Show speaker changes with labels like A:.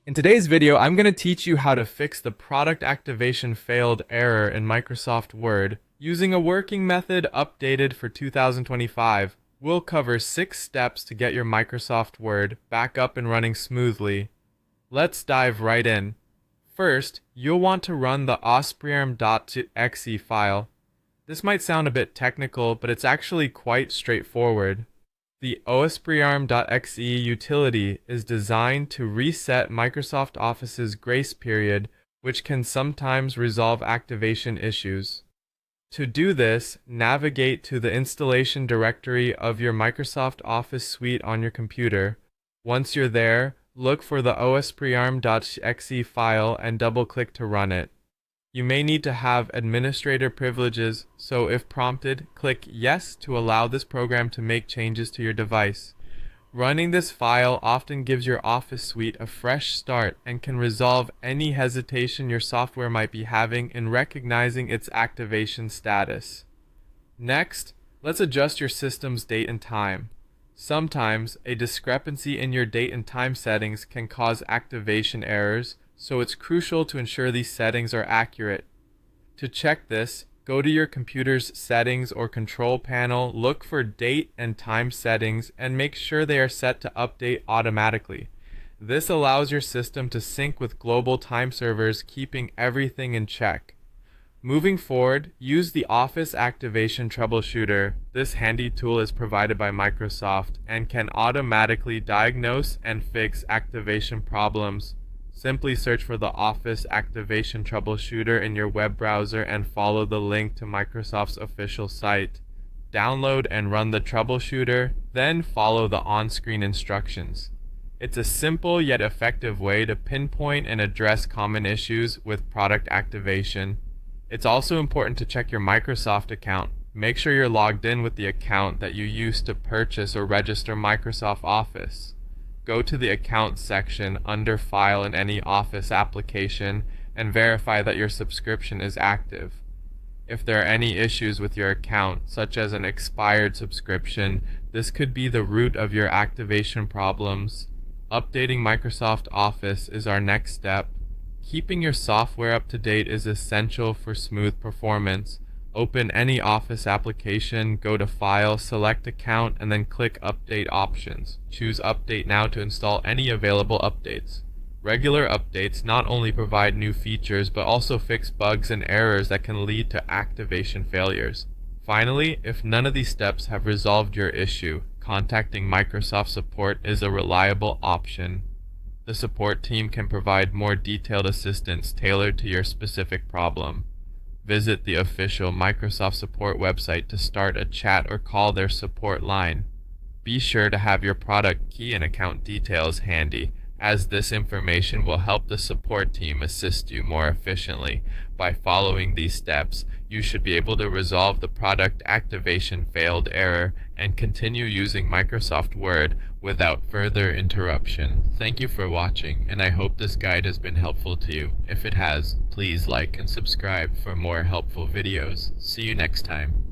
A: In today's video, I'm going to teach you how to fix the product activation failed error in Microsoft Word using a working method updated for 2025. We'll cover 6 steps to get your Microsoft Word back up and running smoothly. Let's dive right in. First, you'll want to run the ospreyarm.exe file. This might sound a bit technical, but it's actually quite straightforward. The ospreyarm.exe utility is designed to reset Microsoft Office's grace period, which can sometimes resolve activation issues. To do this, navigate to the installation directory of your Microsoft Office suite on your computer. Once you're there, look for the ospreyarm.exe file and double-click to run it. You may need to have administrator privileges, so if prompted, click Yes to allow this program to make changes to your device. Running this file often gives your Office suite a fresh start and can resolve any hesitation your software might be having in recognizing its activation status. Next, let's adjust your system's date and time. Sometimes, a discrepancy in your date and time settings can cause activation errors, so it's crucial to ensure these settings are accurate. To check this, go to your computer's settings or control panel, look for date and time settings, and make sure they are set to update automatically. This allows your system to sync with global time servers, keeping everything in check. Moving forward, use the Office Activation Troubleshooter. This handy tool is provided by Microsoft and can automatically diagnose and fix activation problems. Simply search for the Office Activation Troubleshooter in your web browser and follow the link to Microsoft's official site. Download and run the troubleshooter, then follow the on-screen instructions. It's a simple yet effective way to pinpoint and address common issues with product activation. It's also important to check your Microsoft account. Make sure you're logged in with the account that you used to purchase or register Microsoft Office. Go to the Accounts section under File in any Office application and verify that your subscription is active. If there are any issues with your account, such as an expired subscription, this could be the root of your activation problems. Updating Microsoft Office is our next step. Keeping your software up to date is essential for smooth performance. Open any Office application, go to File, select Account, and then click Update Options. Choose Update Now to install any available updates. Regular updates not only provide new features, but also fix bugs and errors that can lead to activation failures. Finally, if none of these steps have resolved your issue, contacting Microsoft Support is a reliable option. The support team can provide more detailed assistance tailored to your specific problem. Visit the official Microsoft Support website to start a chat or call their support line. Be sure to have your product key and account details handy, as this information will help the support team assist you more efficiently. By following these steps, you should be able to resolve the product activation failed error and continue using Microsoft Word without further interruption. Thank you for watching, and I hope this guide has been helpful to you. If it has, please like and subscribe for more helpful videos. See you next time.